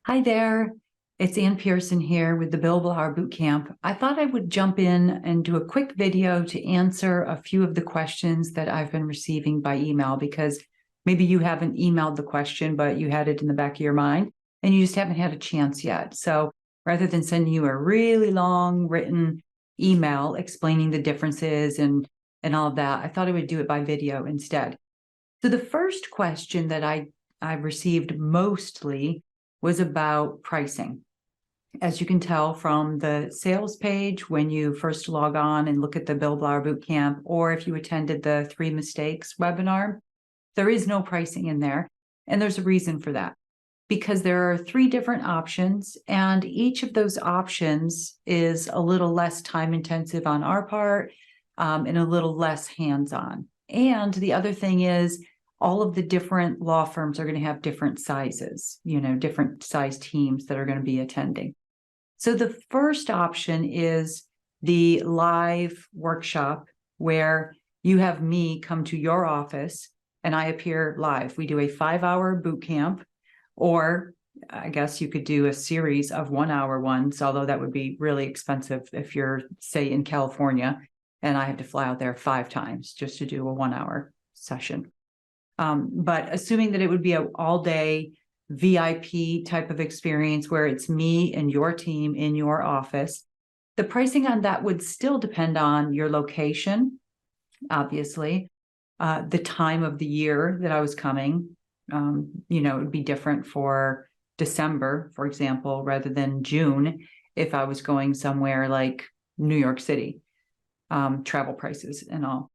Hi there, it's Ann Pearson here with the Billable Hour Boot Camp. I thought I would jump in and do a quick video to answer a few of the questions that I've been receiving by email, because maybe you haven't emailed the question, but you had it in the back of your mind and you just haven't had a chance yet. So rather than sending you a really long written email explaining the differences and all of that, I thought I would do it by video instead. So the first question that I received mostly was about pricing. As you can tell from the sales page when you first log on and look at the Billable Hour Boot Camp, or if you attended the 3 Mistakes webinar, there is no pricing in there. And there's a reason for that, because there are 3 different options, and each of those options is a little less time intensive on our part and a little less hands-on. And the other thing is, all of the different law firms are going to have different sizes, different size teams that are going to be attending. So the first option is the live workshop, where you have me come to your office and I appear live. We do a 5-hour boot camp, or I guess you could do a series of 1-hour ones, although that would be really expensive if you're, say, in California and I have to fly out there 5 times just to do a 1-hour session. But assuming that it would be an all-day VIP type of experience where it's me and your team in your office, the pricing on that would still depend on your location, obviously, the time of the year that I was coming. It would be different for December, for example, rather than June if I was going somewhere like New York City, travel prices and all.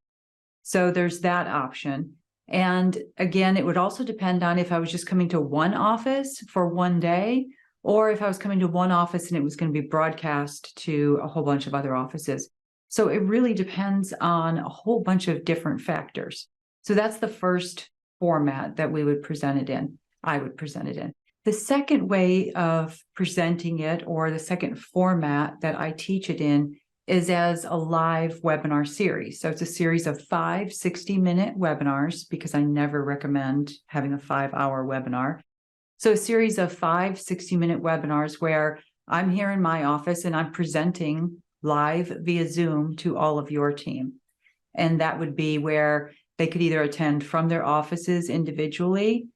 So there's that option. And again, it would also depend on if I was just coming to one office for one day, or if I was coming to one office and it was going to be broadcast to a whole bunch of other offices. So it really depends on a whole bunch of different factors. So that's the first format that we would present it in. I would present it in. The second way of presenting it, or the second format that I teach it in, is as a live webinar series. So it's a series of 5 60-minute webinars, because I never recommend having a 5-hour webinar. So a series of 5 60-minute webinars where I'm here in my office and I'm presenting live via Zoom to all of your team. And that would be where they could either attend from their offices individually,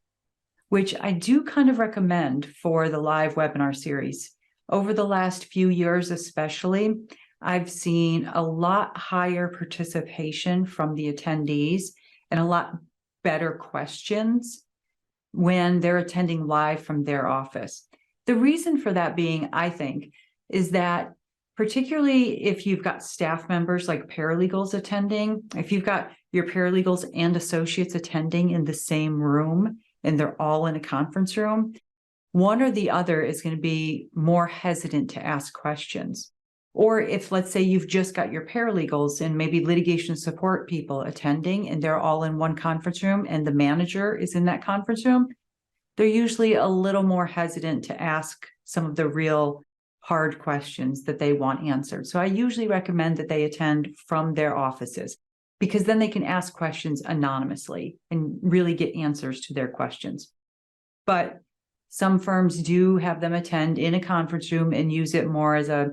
which I do kind of recommend for the live webinar series. Over the last few years especially, I've seen a lot higher participation from the attendees and a lot better questions when they're attending live from their office. The reason for that being, I think, is that particularly if you've got staff members like paralegals attending, if you've got your paralegals and associates attending in the same room and they're all in a conference room, one or the other is going to be more hesitant to ask questions. Or if, let's say, you've just got your paralegals and maybe litigation support people attending and they're all in one conference room and the manager is in that conference room, they're usually a little more hesitant to ask some of the real hard questions that they want answered. So I usually recommend that they attend from their offices, because then they can ask questions anonymously and really get answers to their questions. But some firms do have them attend in a conference room and use it more as a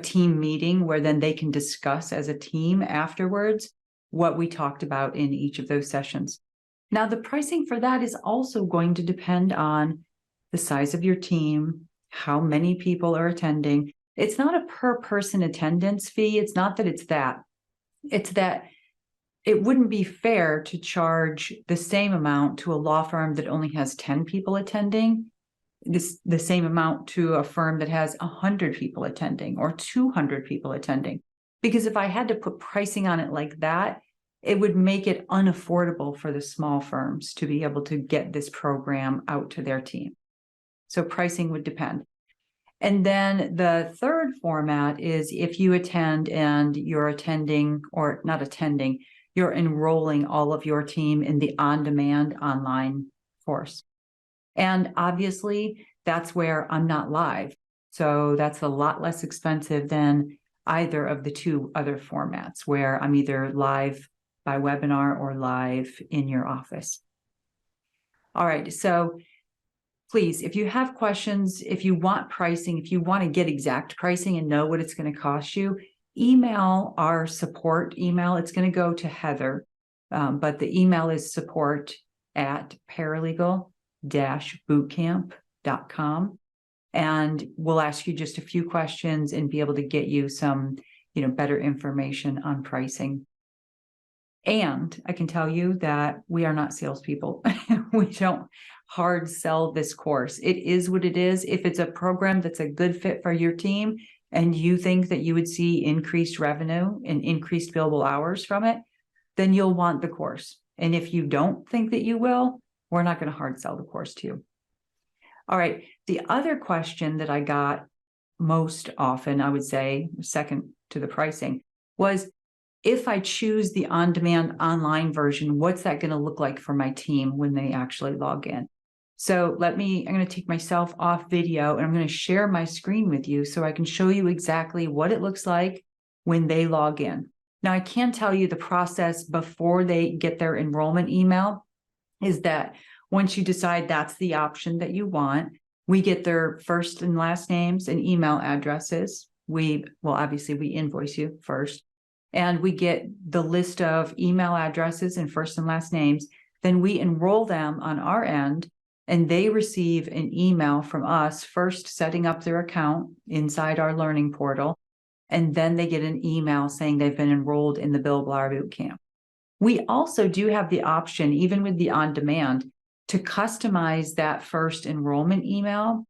team meeting, where then they can discuss as a team afterwards what we talked about in each of those sessions. Now, the pricing for that is also going to depend on the size of your team, how many people are attending. It's not a per person attendance fee. It's not that it's that. It's that it wouldn't be fair to charge the same amount to a law firm that only has 10 people attending, the same amount to a firm that has 100 people attending or 200 people attending. Because if I had to put pricing on it like that, it would make it unaffordable for the small firms to be able to get this program out to their team. So pricing would depend. And then the third format is if you attend and you're attending, or not attending, you're enrolling all of your team in the on-demand online course. And obviously, that's where I'm not live. So that's a lot less expensive than either of the 2 other formats, where I'm either live by webinar or live in your office. All right, so please, if you have questions, if you want pricing, if you want to get exact pricing and know what it's going to cost you, email our support email. It's going to go to Heather, but the email is support@paralegal-bootcamp.com. And we'll ask you just a few questions and be able to get you some, better information on pricing. And I can tell you that we are not salespeople. We don't hard sell this course. It is what it is. If it's a program that's a good fit for your team and you think that you would see increased revenue and increased billable hours from it, then you'll want the course. And if you don't think that you will, we're not going to hard sell the course to you. All right. The other question that I got most often, I would say, second to the pricing, was if I choose the on-demand online version, what's that going to look like for my team when they actually log in? So I'm going to take myself off video and I'm going to share my screen with you so I can show you exactly what it looks like when they log in. Now, I can tell you the process before they get their enrollment email is that once you decide that's the option that you want, we get their first and last names and email addresses. Obviously we invoice you first, and we get the list of email addresses and first and last names. Then we enroll them on our end, and they receive an email from us first setting up their account inside our learning portal. And then they get an email saying they've been enrolled in the Billable Hour Boot Camp. We also do have the option, even with the on-demand, to customize that first enrollment email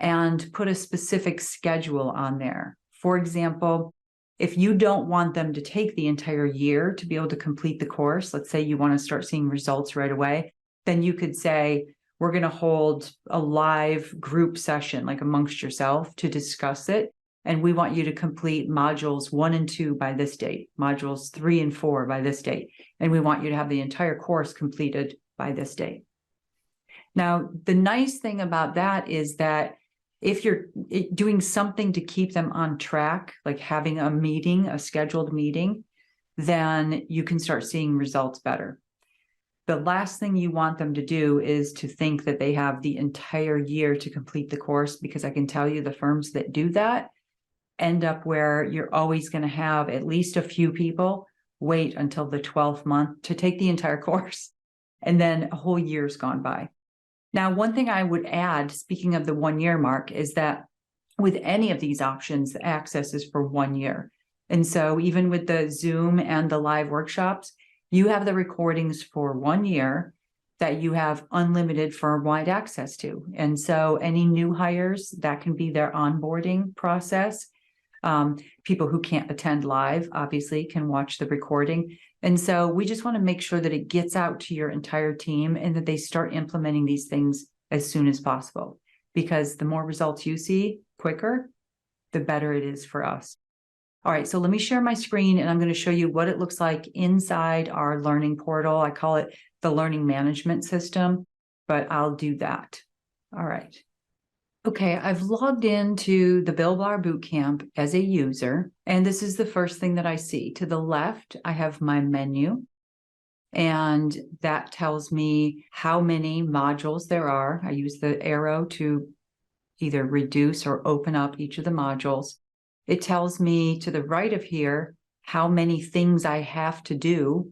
and put a specific schedule on there. For example, if you don't want them to take the entire year to be able to complete the course, let's say you want to start seeing results right away, then you could say, we're going to hold a live group session, like amongst yourself, to discuss it. And we want you to complete modules 1 and 2 by this date, modules 3 and 4 by this date. And we want you to have the entire course completed by this date. Now, the nice thing about that is that if you're doing something to keep them on track, like having a meeting, a scheduled meeting, then you can start seeing results better. The last thing you want them to do is to think that they have the entire year to complete the course, because I can tell you the firms that do that end up where you're always going to have at least a few people wait until the 12th month to take the entire course, and then a whole year's gone by. Now, one thing I would add, speaking of the 1 year mark, is that with any of these options, the access is for 1 year. And so even with the Zoom and the live workshops, you have the recordings for 1 year that you have unlimited firm-wide access to. And so any new hires, that can be their onboarding process. People who can't attend live, obviously, can watch the recording. And so we just want to make sure that it gets out to your entire team and that they start implementing these things as soon as possible, because the more results you see quicker, the better it is for us. All right, so let me share my screen and I'm going to show you what it looks like inside our learning portal. I call it the learning management system, but I'll do that. All right. Okay, I've logged into the Billable Hour Boot Camp as a user, and this is the first thing that I see. To the left, I have my menu, and that tells me how many modules there are. I use the arrow to either reduce or open up each of the modules. It tells me to the right of here how many things I have to do,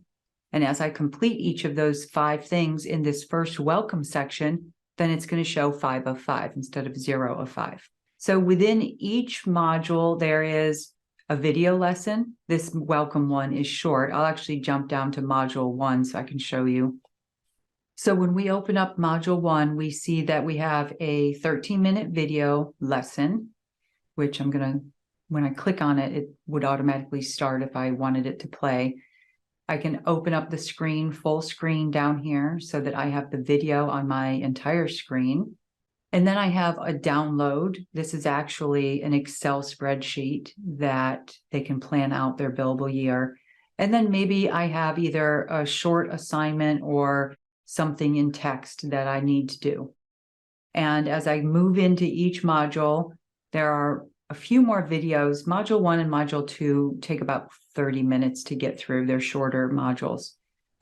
and as I complete each of those 5 things in this first welcome section, then it's going to show 5 of 5 instead of 0 of 5. So within each module, there is a video lesson. This welcome one is short. I'll actually jump down to module 1 so I can show you. So when we open up module 1, we see that we have a 13-minute video lesson, which I'm going to, when I click on it, it would automatically start if I wanted it to play. I can open up the screen, full screen down here, so that I have the video on my entire screen. And then I have a download. This is actually an Excel spreadsheet that they can plan out their billable year. And then maybe I have either a short assignment or something in text that I need to do. And as I move into each module, there are a few more videos. Module 1 and module 2 take about 30 minutes to get through. They're shorter modules.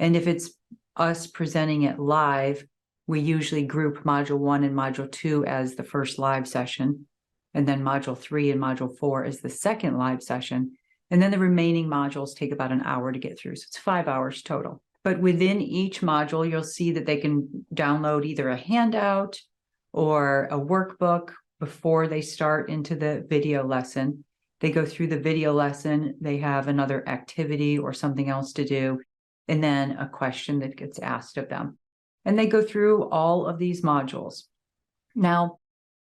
And if it's us presenting it live, We usually group module 1 and module 2 as the first live session, and then module 3 and module 4 as the second live session. And then the remaining modules take about an hour to get through. So it's 5 hours total. But within each module, you'll see that they can download either a handout or a workbook before they start into the video lesson. They go through the video lesson, they have another activity or something else to do, and then a question that gets asked of them. And they go through all of these modules. Now,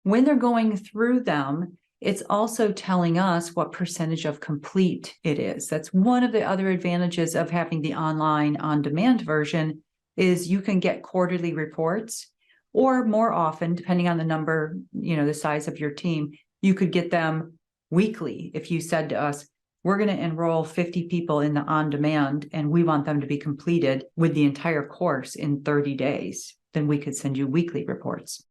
when they're going through them, it's also telling us what percentage of complete it is. That's one of the other advantages of having the online on-demand version is you can get quarterly reports, or more often, depending on the number, the size of your team, you could get them weekly. If you said to us, we're going to enroll 50 people in the on-demand and we want them to be completed with the entire course in 30 days, then we could send you weekly reports.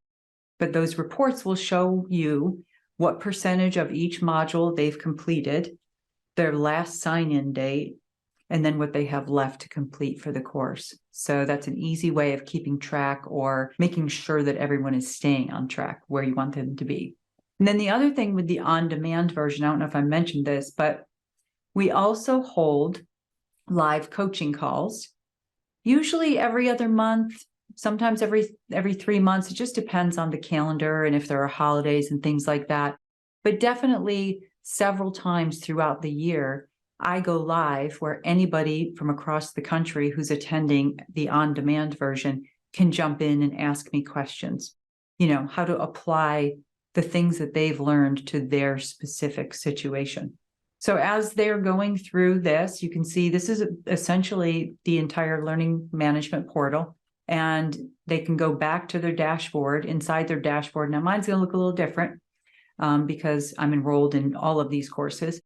But those reports will show you what percentage of each module they've completed, their last sign-in date, and then what they have left to complete for the course. So that's an easy way of keeping track or making sure that everyone is staying on track where you want them to be. And then the other thing with the on-demand version, I don't know if I mentioned this, but we also hold live coaching calls, usually every other month, sometimes every 3 months. It just depends on the calendar and if there are holidays and things like that. But definitely several times throughout the year, I go live where anybody from across the country who's attending the on-demand version can jump in and ask me questions, how to apply the things that they've learned to their specific situation. So as they're going through this, you can see this is essentially the entire learning management portal, and they can go back to their dashboard. Inside their dashboard, now mine's going to look a little different because I'm enrolled in all of these courses,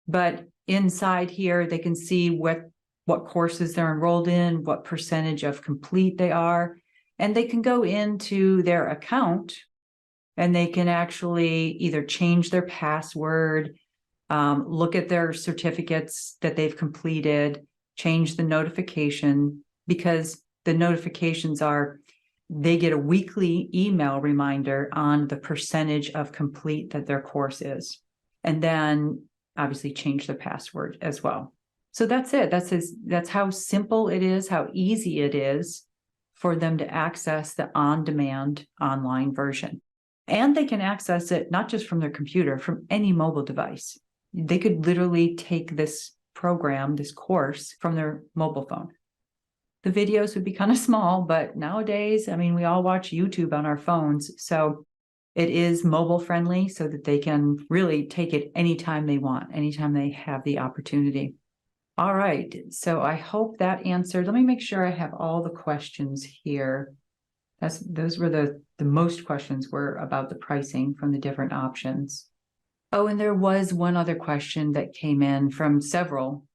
but inside here, they can see what courses they're enrolled in, what percentage of complete they are, and they can go into their account and they can actually either change their password, look at their certificates that they've completed, change the notification, because the notifications are, they get a weekly email reminder on the percentage of complete that their course is. And then obviously change the password as well. So that's it. That's how simple it is, how easy it is for them to access the on-demand online version. And they can access it not just from their computer, from any mobile device. They could literally take this program, this course, from their mobile phone. The videos would be kind of small, but nowadays, we all watch YouTube on our phones. So it is mobile friendly so that they can really take it anytime they want, anytime they have the opportunity. All right. So I hope that answered. Let me make sure I have all the questions here. Those were the most questions were about the pricing from the different options. Oh, and there was one other question that came in from several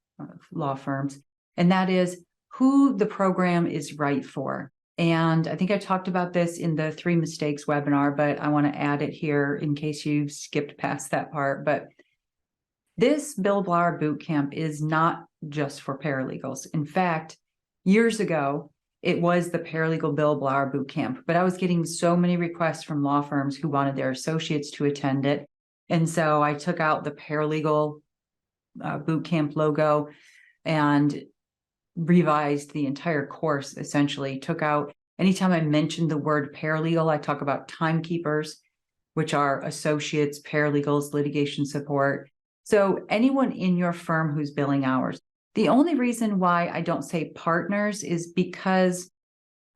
law firms, and that is who the program is right for. And I think I talked about this in the 3 mistakes webinar, but I want to add it here in case you skipped past that part. But this Billable Hour Boot Camp is not just for paralegals. In fact, years ago, it was the Paralegal Billable Hour Boot Camp, but I was getting so many requests from law firms who wanted their associates to attend it. And so I took out the Paralegal Boot Camp logo and revised the entire course, essentially. Took out, anytime I mentioned the word paralegal, I talk about timekeepers, which are associates, paralegals, litigation support. So anyone in your firm who's billing hours. The only reason why I don't say partners is because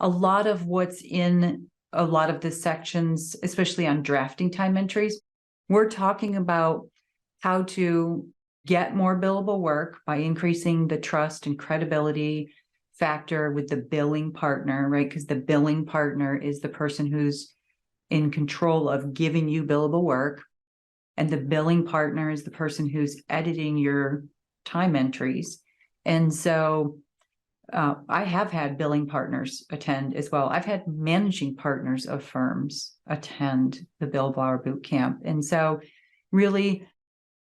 a lot of what's in a lot of the sections, especially on drafting time entries, we're talking about how to get more billable work by increasing the trust and credibility factor with the billing partner, right? Because the billing partner is the person who's in control of giving you billable work. And the billing partner is the person who's editing your time entries. And so I have had billing partners attend as well. I've had managing partners of firms attend the Billable Hour Boot Camp. And so really,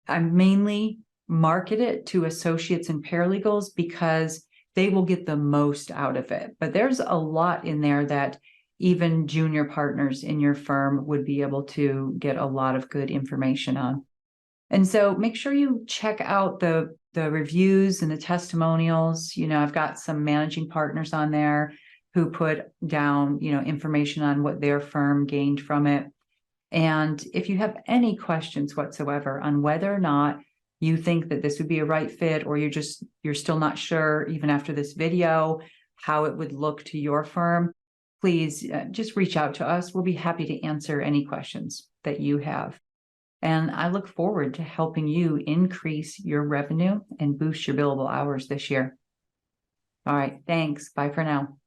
I mainly market it to associates and paralegals because they will get the most out of it. But there's a lot in there that even junior partners in your firm would be able to get a lot of good information on. And so make sure you check out the reviews and the testimonials. I've got some managing partners on there who put down, information on what their firm gained from it. And if you have any questions whatsoever on whether or not you think that this would be a right fit, or you're still not sure, even after this video, how it would look to your firm, please just reach out to us. We'll be happy to answer any questions that you have. And I look forward to helping you increase your revenue and boost your billable hours this year. All right, thanks. Bye for now.